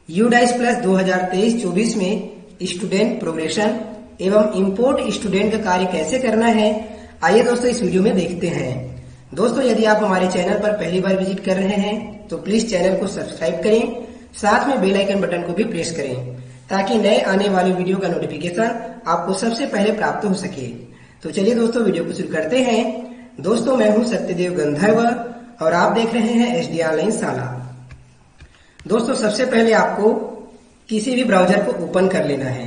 UDISE plus 2023-24 में student progression एवं import student का कार्य कैसे करना है, आइए दोस्तों इस वीडियो में देखते हैं। दोस्तों यदि आप हमारे चैनल पर पहली बार विजिट कर रहे हैं तो प्लीज चैनल को सब्सक्राइब करें, साथ में बेल आइकन बटन को भी प्रेस करें ताकि नए आने वाले वीडियो का नोटिफिकेशन आपको सबसे पहले प्राप्त हो सके। तो चलिए दोस्तों वीडियो को शुरू करते हैं। दोस्तों मैं हूं सत्यदेव गंधर्व और आप देख रहे हैं एसडी ऑनलाइन शाला। दोस्तों सबसे पहले आपको किसी भी ब्राउजर को ओपन कर लेना है।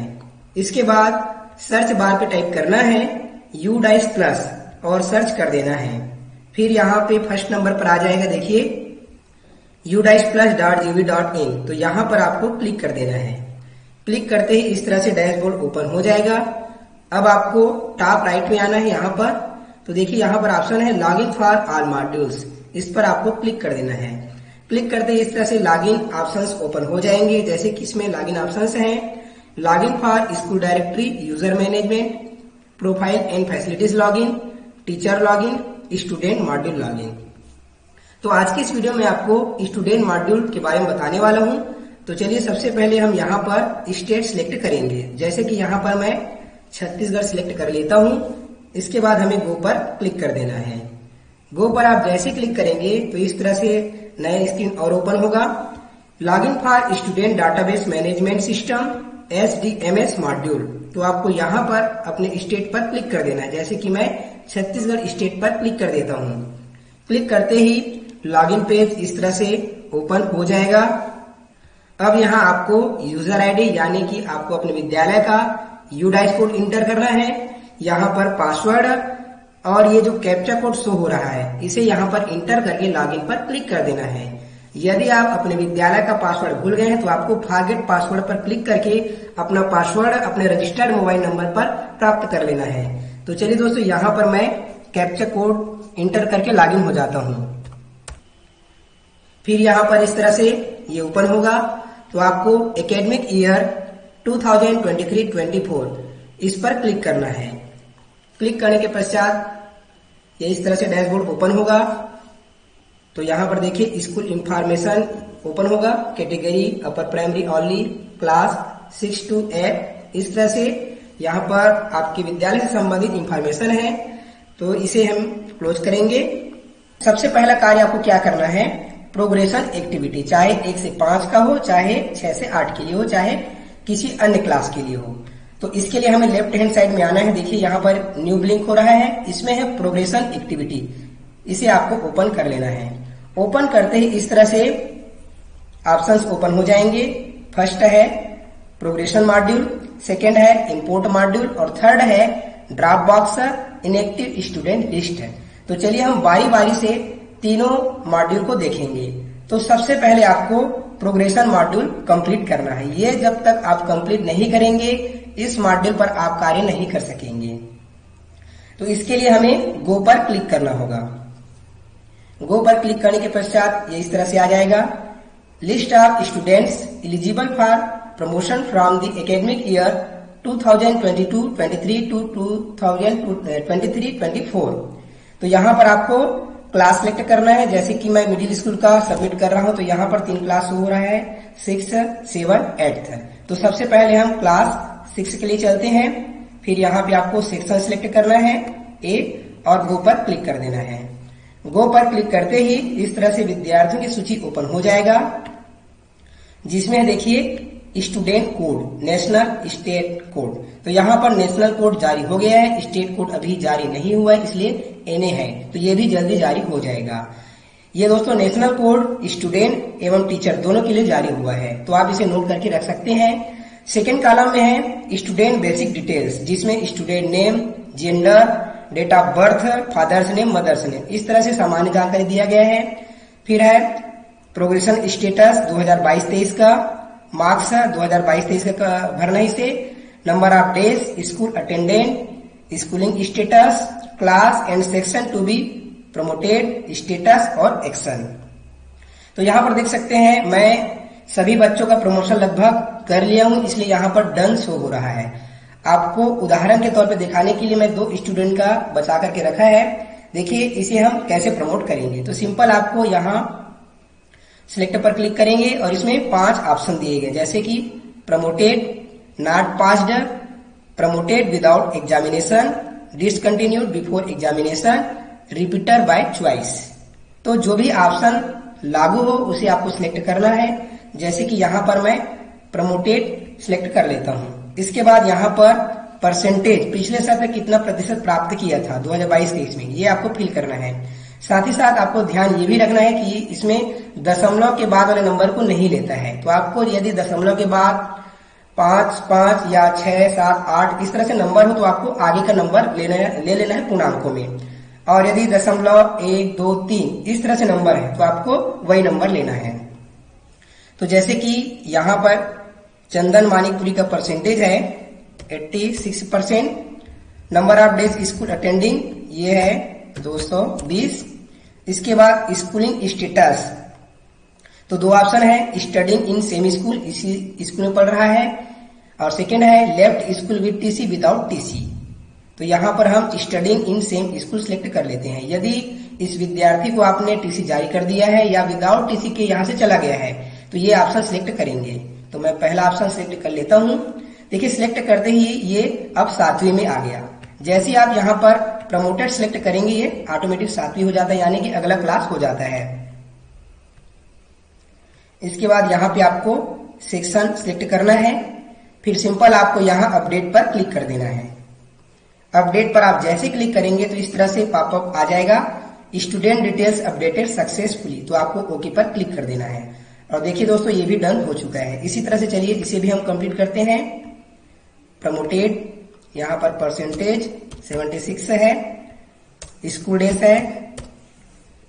इसके बाद सर्च बार पे टाइप करना है यूडाइस प्लस और सर्च कर देना है। फिर यहाँ पे फर्स्ट नंबर पर आ जाएगा, देखिए udaisplus.gov.in, तो यहाँ पर आपको क्लिक कर देना है। क्लिक करते ही इस तरह से डैशबोर्ड ओपन हो जाएगा। अब आपको टॉप राइट में आना है। यहाँ पर तो देखिए यहाँ पर ऑप्शन है लॉगिन फॉर ऑल मॉड्यूल्स, इस पर आपको क्लिक कर देना है। क्लिक करते ही इस तरह से लॉगिन ऑप्शंस ओपन हो जाएंगे, जैसे कि इसमें लॉगिन ऑप्शंस हैं login for school directory, user management, profile and facilities login, teacher login, student module login. तो आज की इस वीडियो में आपको स्टूडेंट मॉड्यूल के बारे में बताने वाला हूं। तो चलिए सबसे पहले हम यहाँ पर स्टेट सिलेक्ट करेंगे, जैसे कि यहाँ पर मैं छत्तीसगढ़ सिलेक्ट कर लेता हूं। इसके बाद हमें गो पर क्लिक कर देना है। गो पर आप जैसे क्लिक करेंगे तो इस तरह से नया स्क्रीन और ओपन होगा। Login for student database management system SDMS module, तो आपको यहाँ पर अपने स्टेट पर क्लिक कर देना है, जैसे कि मैं छत्तीसगढ़ स्टेट पर क्लिक कर देता हूँ। क्लिक करते ही लॉगिन पेज इस तरह से ओपन हो जाएगा। अब यहाँ आपको यूजर आईडी यानी कि आपको अपने विद्यालय का यूडाइस कोड इंटर करना है। यहाँ पर पासवर्ड और ये जो कैप्चा कोड शो हो रहा है इसे यहाँ पर इंटर करके लॉगिन पर क्लिक कर देना है। यदि आप अपने विद्यालय का पासवर्ड भूल गए हैं तो आपको फॉरगेट पासवर्ड पर क्लिक करके अपना पासवर्ड अपने रजिस्टर्ड मोबाइल नंबर पर प्राप्त कर लेना है। तो चलिए दोस्तों यहाँ पर मैं कैप्चा कोड इंटर करके लॉगिन हो जाता हूँ। फिर यहाँ पर इस तरह से ये ओपन होगा। तो आपको एकेडमिक ईयर 2023-24 इस पर क्लिक करना है। क्लिक करने के पश्चात ये इस तरह से डैशबोर्ड ओपन होगा। तो यहाँ पर देखिए स्कूल इंफॉर्मेशन ओपन होगा, category upper primary only, class 6 to 8, इस तरह से यहाँ पर आपके विद्यालय से संबंधित इंफॉर्मेशन है। तो इसे हम क्लोज करेंगे। सबसे पहला कार्य आपको क्या करना है, प्रोग्रेशन एक्टिविटी, चाहे 1 से 5 का हो, चाहे 6 से 8 के लिए हो, चाहे किसी अन्य क्लास के लिए हो। तो इसके लिए हमें लेफ्ट हैंड साइड में आना है। देखिए यहाँ पर न्यू ब्लिंक हो रहा है, इसमें है प्रोग्रेशन एक्टिविटी, इसे आपको ओपन कर लेना है। ओपन करते ही इस तरह से ऑप्शंस ओपन हो जाएंगे। फर्स्ट है प्रोग्रेशन मॉड्यूल, सेकेंड है इंपोर्ट मॉड्यूल और थर्ड है drop box inactive student list. तो चलिए हम बारी बारी से तीनों मॉड्यूल को देखेंगे। तो सबसे पहले आपको प्रोग्रेशन मॉड्यूल कंप्लीट करना है। ये जब तक आप कंप्लीट नहीं करेंगे इस मॉड्यूल पर आप कार्य नहीं कर सकेंगे। तो इसके लिए हमें गो पर क्लिक करना होगा। गो पर क्लिक करने के पश्चात ये इस तरह से आ जाएगा, list of students eligible for promotion from the academic year 2022-23 to 2023-24। तो यहाँ पर आपको क्लास सिलेक्ट करना है, जैसे कि मैं मिडिल स्कूल का सबमिट कर रहा हूं। तो यहाँ पर 3 क्लास हो रहा है, 6, 7, 8। तो सबसे पहले हम क्लास 6 के लिए चलते हैं। फिर यहाँ पे आपको सेक्शन सिलेक्ट करना है A और गो पर क्लिक कर देना है। गो पर क्लिक करते ही इस तरह से विद्यार्थियों की सूची ओपन हो जाएगा, जिसमें देखिए student code, national state code. तो यहाँ पर नेशनल कोड जारी हो गया है, स्टेट कोड अभी जारी नहीं हुआ है, इसलिए NA है, तो ये भी जल्दी जारी हो जाएगा। ये दोस्तों नेशनल कोड स्टूडेंट एवं टीचर दोनों के लिए जारी हुआ है, तो आप इसे नोट करके रख सकते हैं। सेकेंड कॉलम में है स्टूडेंट बेसिक डिटेल्स, जिसमें student name, gender, date of birth, father's name, mother's name, इस तरह से सामान्य जानकारी दिया गया है। फिर है प्रोग्रेशन स्टेटस 2022-23 का, मार्क्स 2022-23 का भरना इसे, number of days, school attendant, schooling status, class and section to be promoted, status और एक्शन। तो यहाँ पर देख सकते हैं मैं सभी बच्चों का प्रमोशन लगभग कर लिया हूं, इसलिए यहाँ पर डन शो हो रहा है। आपको उदाहरण के तौर पे दिखाने के लिए मैं 2 स्टूडेंट का बचा करके रखा है। देखिए इसे हम कैसे प्रमोट करेंगे। तो सिंपल आपको यहाँ सिलेक्ट पर क्लिक करेंगे और इसमें 5 ऑप्शन दिए गए, जैसे कि promoted, not passed, promoted without examination, discontinued before examination, repeater by choice. तो जो भी ऑप्शन लागू हो उसे आपको सिलेक्ट करना है। जैसे कि यहाँ पर मैं प्रमोटेड सिलेक्ट कर लेता हूँ। इसके बाद यहाँ पर परसेंटेज, पिछले साल में कितना प्रतिशत प्राप्त किया था 2022-23 में, ये आपको फिल करना है। साथ ही साथ आपको ध्यान ये भी रखना है कि इसमें दशमलव के बाद वाले नंबर को नहीं लेता है। तो आपको यदि दशमलव के बाद 5, 5 या 6, 7, 8 इस तरह से नंबर हो तो आपको आगे का नंबर ले लेना है पूर्णांकों में। और यदि दशमलव 1, 2, 3 इस तरह से नंबर है तो आपको वही नंबर लेना है। तो जैसे कि यहाँ पर चंदन मानिकपुरी का परसेंटेज है 86%, number of days school attending ये है 220। इसके बाद स्कूलिंग स्टेटस, तो 2 ऑप्शन है, स्टडिंग इन सेम स्कूल, इसी स्कूल में पढ़ रहा है, और सेकेंड है left school with TC without TC. तो यहाँ पर हम studying in same school select कर लेते हैं। यदि इस विद्यार्थी को आपने टीसी जारी कर दिया है या विदाउट टीसी के यहाँ से चला गया है तो ये ऑप्शन सिलेक्ट करेंगे। तो मैं पहला ऑप्शन सिलेक्ट कर लेता हूँ। देखिए सिलेक्ट करते ही ये अब 7वीं में आ गया। जैसे ही आप यहाँ पर प्रमोटेड सिलेक्ट करेंगे ये ऑटोमेटिक 7वीं हो जाता है, यानी कि अगला क्लास हो जाता है। इसके बाद यहाँ पे आपको सेक्शन सिलेक्ट करना है, फिर सिंपल आपको यहाँ अपडेट पर क्लिक कर देना है। अपडेट पर आप जैसे क्लिक करेंगे तो इस तरह से पॉपअप आ जाएगा, स्टूडेंट डिटेल्स अपडेटेड सक्सेसफुली। तो आपको ओके पर क्लिक कर देना है। और देखिए दोस्तों ये भी डन हो चुका है। इसी तरह से चलिए इसे भी हम कंप्लीट करते हैं। प्रमोटेड, यहाँ पर परसेंटेज 76 है, स्कूल डेज है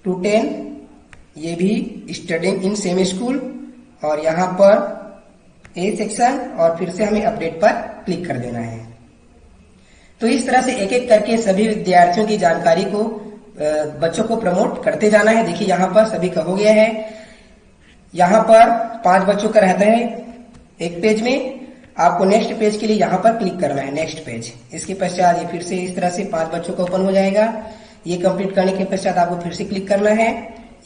210, ये भी स्टडिंग इन सेम स्कूल, और यहाँ पर ए सेक्शन, और फिर से हमें अपडेट पर क्लिक कर देना है। तो इस तरह से एक एक करके सभी विद्यार्थियों की जानकारी को बच्चों को प्रमोट करते जाना है। देखिए यहाँ पर सभी का हो गया है। यहाँ पर 5 बच्चों का रहता है एक पेज में। आपको नेक्स्ट पेज के लिए यहाँ पर क्लिक करना है, नेक्स्ट पेज। इसके पश्चात ये फिर से इस तरह से 5 बच्चों का ओपन हो जाएगा। ये कंप्लीट करने के पश्चात आपको फिर से क्लिक करना है।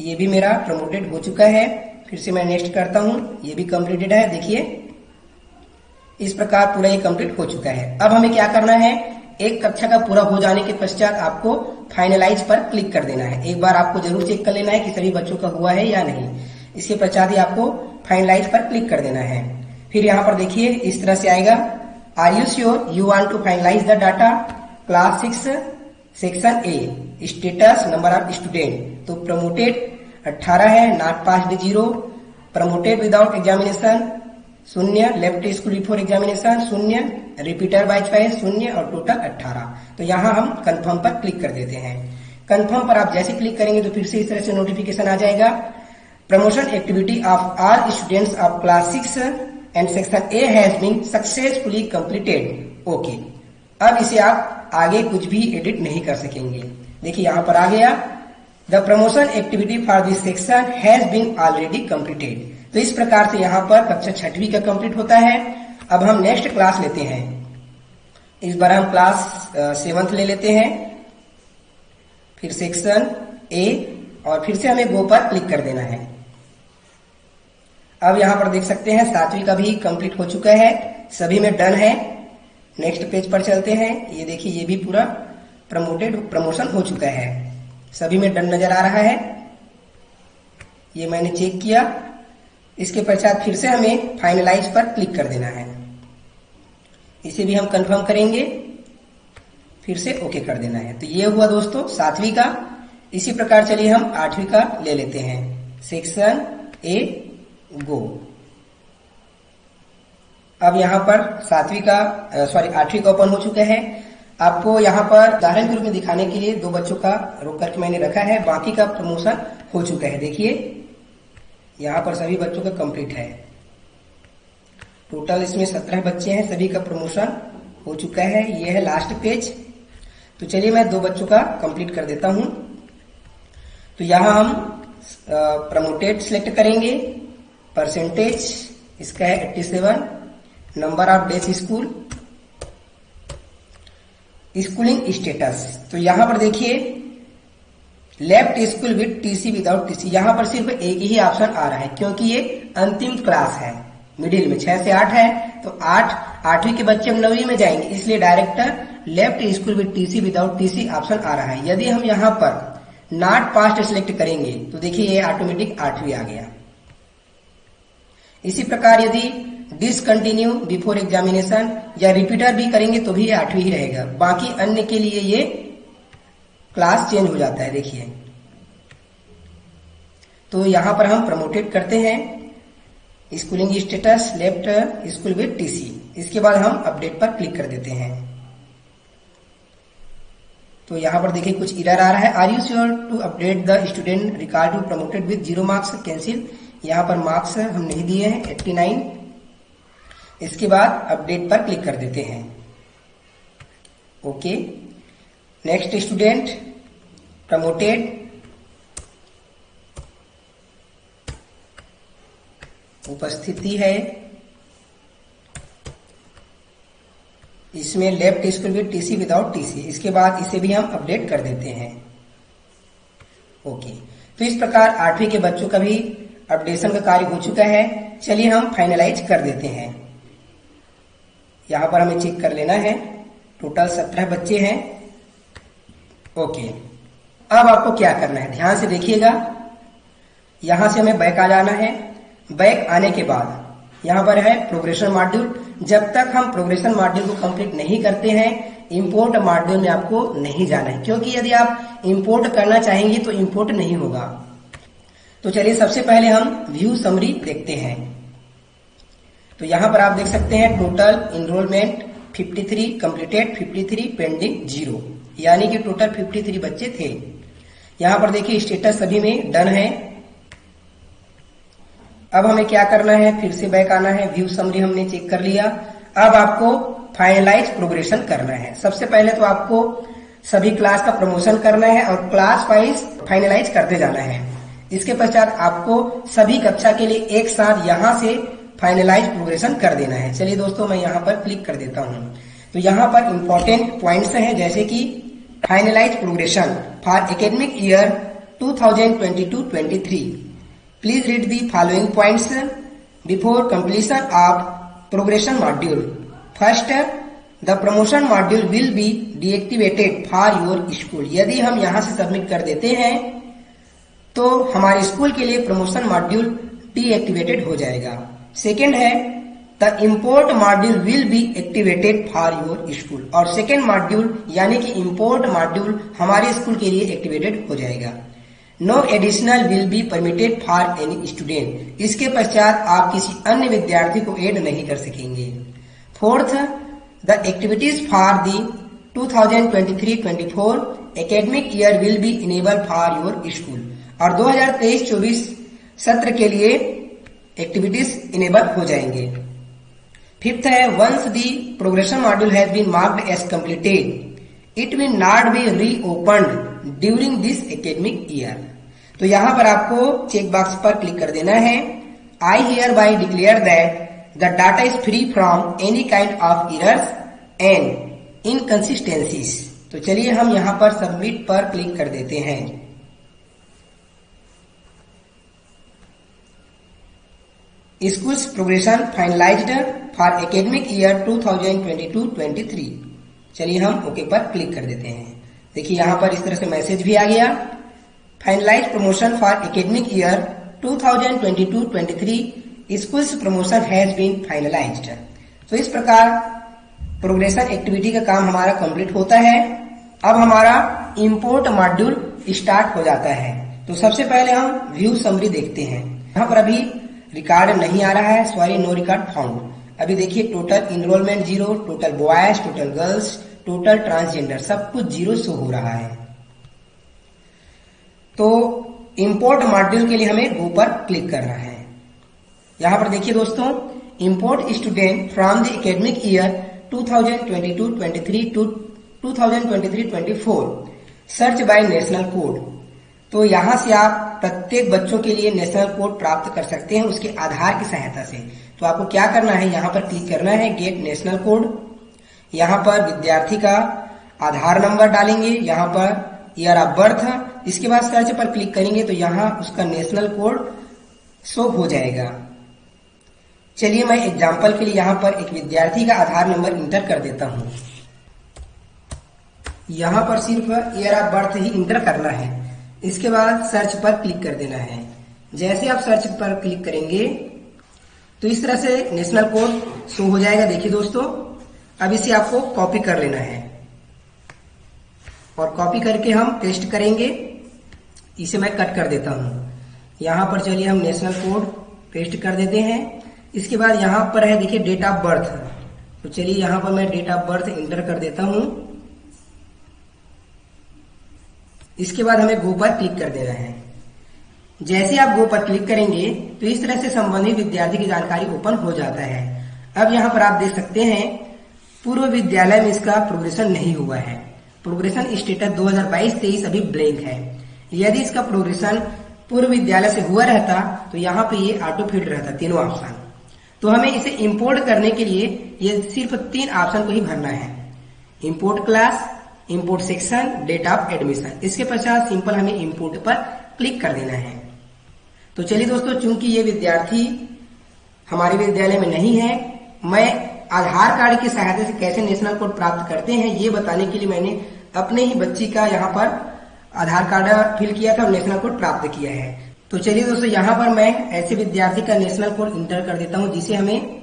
ये भी मेरा प्रमोटेड हो चुका है। फिर से मैं नेक्स्ट करता हूँ, ये भी कंप्लीटेड है। देखिए इस प्रकार पूरा ये कंप्लीट हो चुका है। अब हमें क्या करना है, एक कक्षा का पूरा हो जाने के पश्चात आपको फाइनलाइज पर क्लिक कर देना है। एक बार आपको जरूर चेक कर लेना है कि सभी बच्चों का हुआ है या नहीं। इसके पश्चात ही आपको फाइनलाइज पर क्लिक कर देना है। फिर यहाँ पर देखिए इस तरह से आएगा, are you sure you want to finalise the data, class 6 section A, status number of student. तो प्रमोटेड 18 है, not passed 0, promoted without examination 0, left school before examination 0, repeater by choice 0, और टोटल 18। तो यहाँ हम कंफर्म पर click कर देते हैं। कंफर्म पर आप जैसे क्लिक करेंगे तो फिर से इस तरह से नोटिफिकेशन आ जाएगा, promotion activity of all students of class 6 and section A has been successfully completed. Okay, अब इसे आप आगे कुछ भी एडिट नहीं कर सकेंगे। देखिए यहाँ पर आ गया, the promotion activity for this section has been already completed. तो इस प्रकार से यहाँ पर कक्षा 6वीं का कंप्लीट होता है। अब हम नेक्स्ट क्लास लेते हैं। इस बार हम क्लास 7th ले लेते हैं, फिर सेक्शन ए, और फिर से हमें गो पर क्लिक कर देना है। अब यहाँ पर देख सकते हैं 7वीं का भी कंप्लीट हो चुका है, सभी में डन है। नेक्स्ट पेज पर चलते हैं। ये देखिए ये भी पूरा प्रमोशन हो चुका है, सभी में डन नजर आ रहा है। ये मैंने चेक किया। इसके पश्चात फिर से हमें फाइनलाइज पर क्लिक कर देना है। इसे भी हम कंफर्म करेंगे, फिर से ओके कर देना है। तो ये हुआ दोस्तों 7वीं का। इसी प्रकार चलिए हम 8वीं का ले लेते हैं, सेक्शन ए, गो। अब यहाँ पर 8वीं का ओपन हो चुका है। आपको यहाँ पर उदाहरण के रूप में दिखाने के लिए 2 बच्चों का रोक करके मैंने रखा है, बाकी का प्रमोशन हो चुका है। देखिए यहाँ पर सभी बच्चों का कंप्लीट है। टोटल इसमें 17 बच्चे हैं, सभी का प्रमोशन हो चुका है। ये है लास्ट पेज। तो चलिए मैं 2 बच्चों का कंप्लीट कर देता हूं। तो यहाँ हम प्रमोटेड सिलेक्ट करेंगे, परसेंटेज इसका है 87, number of days school, schooling status. तो यहाँ पर देखिए left school with TC without TC, यहाँ पर सिर्फ एक ही ऑप्शन आ रहा है क्योंकि ये अंतिम क्लास है, मिडिल में 6 से 8 है, तो 8वीं के बच्चे हम 9वीं में जाएंगे, इसलिए direct left school with TC without TC option आ रहा है। यदि हम यहाँ पर नॉट पास्ट सिलेक्ट करेंगे तो देखिए ये ऑटोमेटिक 8वीं आ गया। इसी प्रकार यदि डिसकंटिन्यू बिफोर एग्जामिनेशन या रिपीटर भी करेंगे तो भी ये 8वीं ही रहेगा, बाकी अन्य के लिए ये क्लास चेंज हो जाता है। देखिए तो यहां पर हम प्रमोटेड करते हैं schooling status left school with TC, इसके बाद हम अपडेट पर क्लिक कर देते हैं। तो यहां पर देखिए कुछ एरर आ रहा है, are you sure to update the student record to promoted with 0 marks, cancel. यहां पर मार्क्स हम नहीं दिए हैं 89। इसके बाद अपडेट पर क्लिक कर देते हैं। ओके, नेक्स्ट स्टूडेंट प्रमोटेड, उपस्थिति है, इसमें left school with TC without TC, इसके बाद इसे भी हम अपडेट कर देते हैं। ओके, तो इस प्रकार 8वीं के बच्चों का भी अपडेशन का कार्य हो चुका है। चलिए हम फाइनलाइज कर देते हैं। यहां पर हमें चेक कर लेना है, टोटल 17 बच्चे हैं। ओके, अब आपको क्या करना है, ध्यान से देखिएगा। यहां से हमें बैक आ जाना है। बैक आने के बाद यहां पर है प्रोग्रेशन मॉड्यूल। जब तक हम प्रोग्रेशन मॉड्यूल को कंप्लीट नहीं करते हैं, इंपोर्ट मॉड्यूल में आपको नहीं जाना है, क्योंकि यदि आप इंपोर्ट करना चाहेंगे तो इंपोर्ट नहीं होगा। तो चलिए सबसे पहले हम व्यू समरी देखते हैं। तो यहां पर आप देख सकते हैं टोटल इनरोलमेंट 53, कंप्लीटेड 53, पेंडिंग 0, यानी कि टोटल 53 बच्चे थे। यहां पर देखिए स्टेटस सभी में डन है। अब हमें क्या करना है, फिर से बैक आना है। व्यू समरी हमने चेक कर लिया। अब आपको फाइनलाइज प्रोग्रेशन करना है। सबसे पहले तो आपको सभी क्लास का प्रमोशन करना है और क्लास वाइज फाइनलाइज करते जाना है। इसके पश्चात आपको सभी कक्षा के लिए एक साथ यहां से फाइनलाइज प्रोग्रेशन कर देना है। चलिए दोस्तों, मैं यहां पर क्लिक कर देता हूं। तो यहां पर इंपॉर्टेंट पॉइंट्स हैं, जैसे कि finalise progression for academic year 2022-23। Please read the following points before completion of progression module. First, the promotion module will be deactivated for your school. यदि हम यहाँ से सबमिट कर देते हैं तो हमारे स्कूल के लिए प्रमोशन मॉड्यूल डीएक्टिवेटेड हो जाएगा। सेकेंड है the import module will be activated for your school, और सेकेंड मॉड्यूल यानी कि इम्पोर्ट मॉड्यूल हमारे स्कूल के लिए एक्टिवेटेड हो जाएगा। No additional will be permitted for any student, इसके पश्चात आप किसी अन्य विद्यार्थी को ऐड नहीं कर सकेंगे। Fourth, the activities for the 2023-24 academic year will be enable for your school, और 2023-24 सत्र के लिए एक्टिविटीज इनेबल हो जाएंगे। फिफ्थ है once the progression module has been marked as completed it will not be reopened during this academic year. तो यहां पर आपको चेक बॉक्स पर क्लिक कर देना है। I hereby declare that the data is free from any kind of errors and inconsistencies. तो चलिए हम यहां पर सबमिट पर क्लिक कर देते हैं। Schools progression finalised for academic year 2022-23। चलिए हम ओके पर क्लिक कर देते हैं। देखिए यहां पर इस तरह से मैसेज भी आ गया, finalise promotion for academic year 2022-23 schools promotion has been finalised. तो इस प्रकार प्रोग्रेशन एक्टिविटी का काम हमारा कंप्लीट होता है। अब हमारा इंपोर्ट मॉड्यूल स्टार्ट हो जाता है। तो सबसे पहले हम व्यू समरी देखते हैं। यहाँ पर अभी रिकॉर्ड नहीं आ रहा है, सॉरी नो रिकॉर्ड फाउंड। अभी देखिए total enrolment 0, total boys, total girls, total transgender, सब कुछ 0 शो हो रहा है। तो इंपोर्ट मॉड्यूल के लिए हमें गो पर क्लिक करना है। यहां पर देखिए दोस्तों, import student from the academic year 2022-23 to 2023-24 search by national code. तो यहां से आप प्रत्येक बच्चों के लिए नेशनल कोड प्राप्त कर सकते हैं उसके आधार की सहायता से। तो आपको क्या करना है, यहां पर क्लिक करना है गेट नेशनल कोड। यहां पर विद्यार्थी का आधार नंबर डालेंगे, यहां पर ईयर ऑफ बर्थ, इसके बाद सर्च पर क्लिक करेंगे तो यहाँ उसका नेशनल कोड शो हो जाएगा। चलिए मैं एग्जाम्पल के लिए यहाँ पर एक विद्यार्थी का आधार नंबर इंटर कर देता हूँ। यहाँ पर सिर्फ year of birth he inter करना है। इसके बाद सर्च पर क्लिक कर देना है। जैसे आप सर्च पर क्लिक करेंगे तो इस तरह से नेशनल कोड शो हो जाएगा। देखिए दोस्तों, अब इसे आपको कॉपी कर लेना है और कॉपी करके हम पेस्ट करेंगे। इसे मैं कट कर देता हूँ। यहाँ पर चलिए हम नेशनल कोड पेस्ट कर देते हैं। इसके बाद यहाँ पर है देखिए डेट ऑफ बर्थ, तो चलिए यहाँ पर मैं डेट ऑफ बर्थ इंटर कर देता हूँ। इसके बाद हमें गो पर क्लिक कर देना है। जैसे आप गो पर क्लिक करेंगे तो इस तरह से संबंधित विद्यार्थी की जानकारी ओपन हो जाता है। अब यहाँ पर आप देख सकते हैं पूर्व विद्यालय में इसका प्रोग्रेशन नहीं हुआ है। प्रोग्रेशन स्टेटस 2022-23 अभी ब्लैंक है। यदि इसका प्रोग्रेशन पूर्व विद्यालय से हुआ रहता तो यहाँ पे ये ऑटो फील्ड रहता, तीनों ऑप्शन। तो हमें इसे इंपोर्ट करने के लिए ये सिर्फ 3 ऑप्शन को ही भरना है, import class, import section, date of admission. इसके पश्चात सिंपल हमें इंपोर्ट पर क्लिक कर देना है। तो चलिए दोस्तों, चूंकि ये विद्यार्थी हमारे विद्यालय में नहीं है, मैं आधार कार्ड की सहायता से कैसे नेशनल कोड प्राप्त करते हैं ये बताने के लिए मैंने अपने ही बच्ची का यहाँ पर आधार कार्ड फिल किया था और नेशनल कोड प्राप्त किया है। तो चलिए दोस्तों, यहाँ पर मैं ऐसे विद्यार्थी का नेशनल कोड इंटर कर देता हूँ जिसे हमें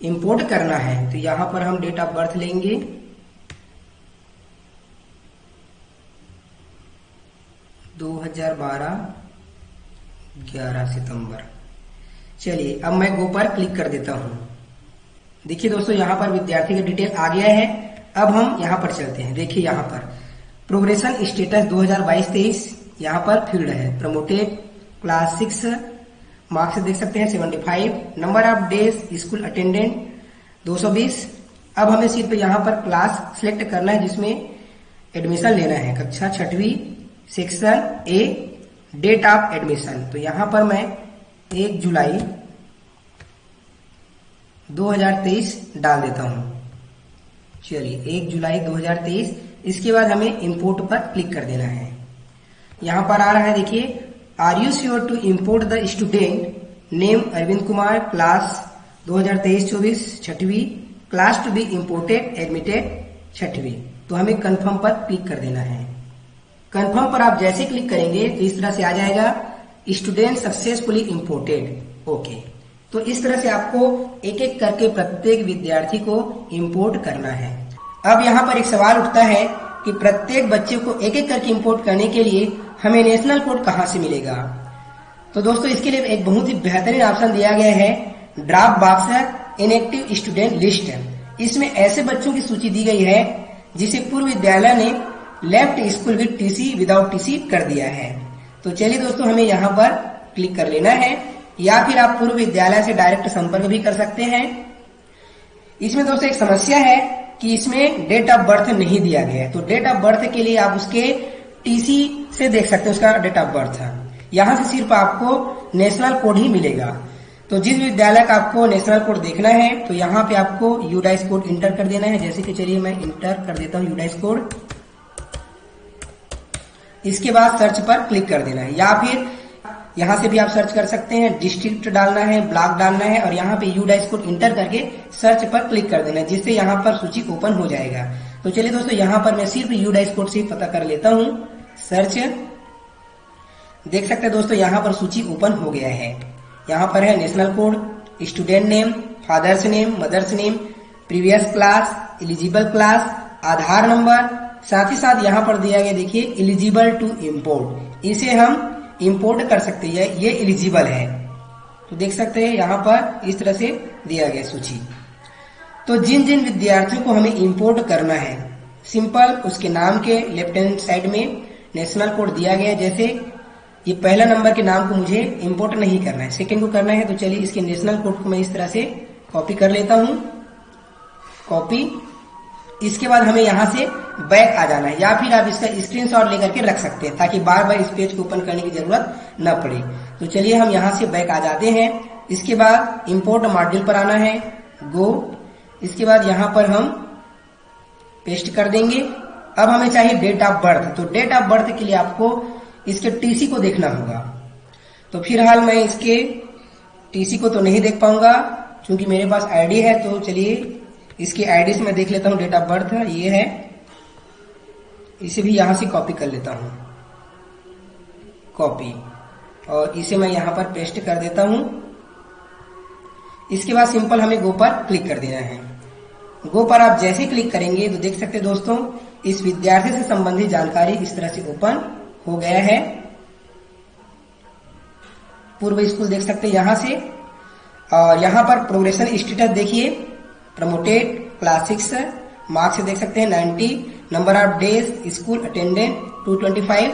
इंपोर्ट करना है। तो यहाँ पर हम डेट ऑफ बर्थ लेंगे, 2012 11 सितंबर। चलिए अब मैं गो पर क्लिक कर देता हूँ। देखिए दोस्तों, यहाँ पर विद्यार्थी का डिटेल आ गया है। अब हम यहाँ पर चलते हैं। देखिए यहाँ पर प्रोग्रेशन स्टेटस 2022-23 यहाँ पर फील्ड है। प्रमोटेड क्लास 6, मार्क्स देख सकते हैं 75, number of days school attendant 220। अब हमें सिर्फ यहाँ पर क्लास सिलेक्ट करना है जिसमें एडमिशन लेना है, कक्षा 6वीं, section A, date of admission. तो यहाँ पर मैं 1 जुलाई 2023 डाल देता हूँ। चलिए 1 जुलाई 2023। इसके बाद हमें इंपोर्ट पर क्लिक कर देना है। यहाँ पर आ रहा है देखिए, are you sure to import the student name Arvind Kumar, class 2023-24 6वीं, class to be imported admitted 6वीं। तो हमें कंफर्म पर क्लिक कर देना है। कंफर्म पर आप जैसे क्लिक करेंगे तो इस तरह से आ जाएगा, स्टूडेंट सक्सेसफुली इम्पोर्टेड। ओके, तो इस तरह से आपको एक एक करके प्रत्येक विद्यार्थी को इंपोर्ट करना है। अब यहाँ पर एक सवाल उठता है कि प्रत्येक बच्चे को एक एक करके इंपोर्ट करने के लिए हमें नेशनल कोड कहाँ से मिलेगा। तो दोस्तों, इसके लिए एक बहुत ही बेहतरीन ऑप्शन दिया गया है, drop box inactive student list. इसमें ऐसे बच्चों की सूची दी गई है जिसे पूर्व विद्यालय ने left school with TC without TC कर दिया है। तो चलिए दोस्तों, हमें यहाँ पर क्लिक कर लेना है, या फिर आप पूर्व विद्यालय से डायरेक्ट संपर्क भी कर सकते हैं। इसमें दोस्तों एक समस्या है कि इसमें डेट ऑफ बर्थ नहीं दिया गया है। तो डेट ऑफ बर्थ के लिए आप उसके टीसी से देख सकते हैं उसका डेट ऑफ बर्थ। यहाँ से सिर्फ आपको नेशनल कोड ही मिलेगा। तो जिस विद्यालय का आपको नेशनल कोड देखना है तो यहाँ पे आपको यूडाइस कोड इंटर कर देना है। जैसे कि चलिए मैं इंटर कर देता हूँ यूडाइस कोड। इसके बाद सर्च पर क्लिक कर देना है, या फिर यहाँ से भी आप सर्च कर सकते हैं। डिस्ट्रिक्ट डालना है, ब्लॉक डालना है और यहाँ पे यूडाइस कोड इंटर करके सर्च पर क्लिक कर देना है, जिससे यहाँ पर सूची ओपन हो जाएगा। तो चलिए दोस्तों, यहाँ पर मैं सिर्फ यूडाइस कोड से पता कर लेता हूँ। सर्च, देख सकते हैं दोस्तों, यहाँ पर सूची ओपन हो गया है। यहाँ पर है national code, student name, father's name, mother's name, previous class, eligible class, Aadhaar number, साथ ही साथ यहाँ पर दिया गया देखिए एलिजिबल टू इम्पोर्ट। इसे हम इंपोर्ट कर सकते हैं, ये एलिजिबल है। तो देख सकते हैं यहाँ पर इस तरह से दिया गया सूची। तो जिन जिन विद्यार्थियों को हमें इंपोर्ट करना है, सिंपल उसके नाम के लेफ्ट हैंड साइड में नेशनल कोड दिया गया। जैसे ये पहला नंबर के नाम को मुझे इंपोर्ट नहीं करना है, सेकंड को करना है। तो चलिए इसके नेशनल कोड को मैं इस तरह से कॉपी कर लेता हूँ, कॉपी। इसके बाद हमें यहाँ से बैक आ जाना है, या फिर आप इसका स्क्रीनशॉट लेकर के रख सकते हैं ताकि बार बार इस पेज को ओपन करने की जरूरत न पड़े। तो चलिए हम यहाँ से बैक आ जाते हैं। इसके बाद इंपोर्ट मॉड्यूल पर आना है, गो। इसके बाद यहाँ पर हम पेस्ट कर देंगे। अब हमें चाहिए डेट ऑफ बर्थ। तो डेट ऑफ बर्थ के लिए आपको इसके टीसी को देखना होगा। तो फिलहाल मैं इसके टीसी को तो नहीं देख पाऊंगा क्योंकि मेरे पास आईडी है। तो चलिए इसकी आईडी से मैं देख लेता हूँ। डेट ऑफ बर्थ ये है, इसे भी यहां से कॉपी कर लेता हूं, कॉपी, और इसे मैं यहां पर पेस्ट कर देता हूं। इसके बाद सिंपल हमें गो पर क्लिक कर देना है। गो पर आप जैसे क्लिक करेंगे तो देख सकते हैं दोस्तों, इस विद्यार्थी से संबंधित जानकारी इस तरह से ओपन हो गया है। पूर्व स्कूल देख सकते हैं यहां से, और यहां पर प्रोग्रेशन स्टेटस देखिए, प्रमोटेड क्लास 6, मार्क्स देख सकते हैं 90, number of days school attendant 225।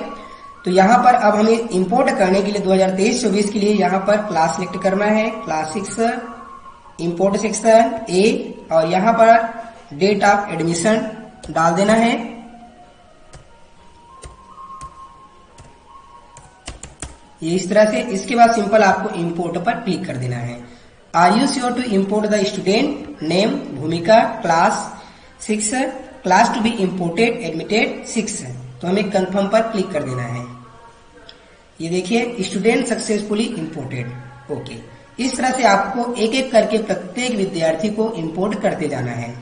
तो यहाँ पर अब हमें इंपोर्ट करने के लिए 2023-24 के लिए यहाँ पर क्लास सिलेक्ट करना है, क्लास 6, इंपोर्ट सेक्शन ए, और यहाँ पर डेट ऑफ एडमिशन डाल देना है। ये इस तरह से। इसके बाद सिंपल आपको इंपोर्ट पर क्लिक कर देना है। Are you sure to import the student name, Bhumika, class 6, class to be imported, admitted 6। तो हमें कंफर्म पर क्लिक कर देना है। ये देखिए स्टूडेंट सक्सेसफुली इंपोर्टेड, ओके। इस तरह से आपको एक एक करके प्रत्येक विद्यार्थी को इंपोर्ट करते जाना है।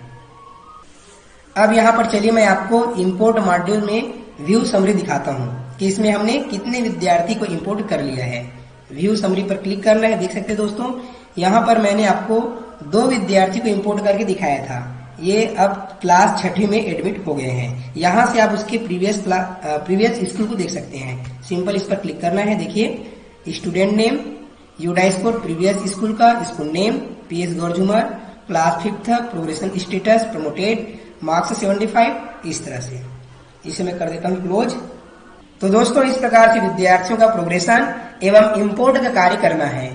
अब यहाँ पर चलिए मैं आपको इंपोर्ट मॉड्यूल में व्यू समरी दिखाता हूँ कि इसमें हमने कितने विद्यार्थी को इंपोर्ट कर लिया है। व्यू समरी पर क्लिक करना है। देख सकते हैं दोस्तों, यहाँ पर मैंने आपको 2 विद्यार्थी को इंपोर्ट करके दिखाया था। ये अब क्लास 6वीं में एडमिट हो गए हैं। यहाँ से आप उसके प्रीवियस स्कूल को देख सकते हैं। सिंपल इस पर क्लिक करना है। देखिए स्टूडेंट नेम, यूडा स्कोर, प्रीवियस स्कूल का school name, PS Gaurjhumar, class 5th, progression status, promoted, marks 75, इस तरह से। इसे मैं कर देता हूँ क्लोज। तो दोस्तों इस प्रकार से विद्यार्थियों का प्रोग्रेशन एवं इंपोर्ट का कार्य करना है।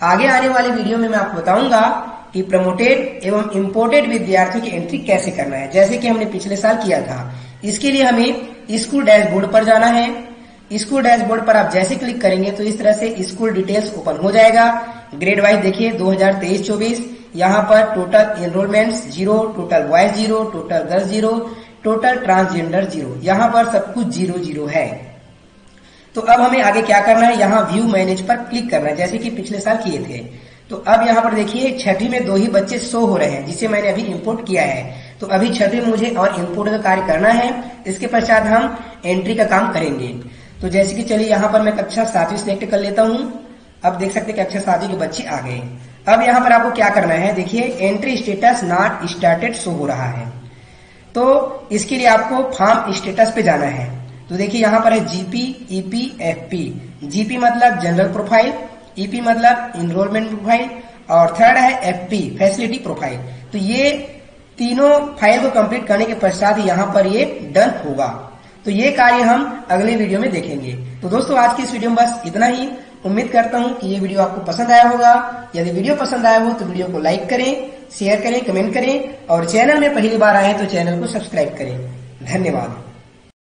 आगे आने वाले वीडियो में मैं आपको बताऊंगा कि प्रमोटेड एवं इंपोर्टेड विद्यार्थियों की एंट्री कैसे करना है, जैसे कि हमने पिछले साल किया था। इसके लिए हमें स्कूल डैशबोर्ड पर जाना है। स्कूल डैशबोर्ड पर आप जैसे क्लिक करेंगे तो इस तरह से स्कूल डिटेल्स ओपन हो जाएगा। ग्रेड वाइज देखिए 2023-24, यहाँ पर total enrolments 0, total boys 0, total girls 0, total transgender 0, यहाँ पर सब कुछ 0-0 है। तो अब हमें आगे क्या करना है, यहाँ व्यू मैनेज पर क्लिक करना है जैसे कि पिछले साल किए थे। तो अब यहाँ पर देखिए 6वीं में 2 ही बच्चे शो हो रहे हैं जिसे मैंने अभी इंपोर्ट किया है। तो अभी 6वीं में मुझे और इंपोर्ट का कार्य करना है। इसके पश्चात हम एंट्री का काम करेंगे। तो जैसे कि चलिए यहाँ पर मैं कक्षा 7वीं सिलेक्ट कर लेता हूँ। अब देख सकते हैं कक्षा 7वीं के बच्चे आ गए। अब यहाँ पर आपको क्या करना है, देखिए entry status not started show हो रहा है। तो इसके लिए आपको फॉर्म स्टेटस पे जाना है। तो देखिए यहाँ पर है जीपी, ईपी, एफपी। जीपी मतलब जनरल प्रोफाइल, ईपी मतलब इनरोलमेंट प्रोफाइल, और थर्ड है एफपी फैसिलिटी प्रोफाइल। तो ये तीनों फाइल को कंप्लीट करने के पश्चात यहाँ पर ये डन होगा। तो ये कार्य हम अगले वीडियो में देखेंगे। तो दोस्तों आज की इस वीडियो में बस इतना ही। उम्मीद करता हूँ कि ये वीडियो आपको पसंद आया होगा। यदि वीडियो पसंद आया हो तो वीडियो को लाइक करें, शेयर करें, कमेंट करें, और चैनल में पहली बार आए तो चैनल को सब्सक्राइब करें। धन्यवाद।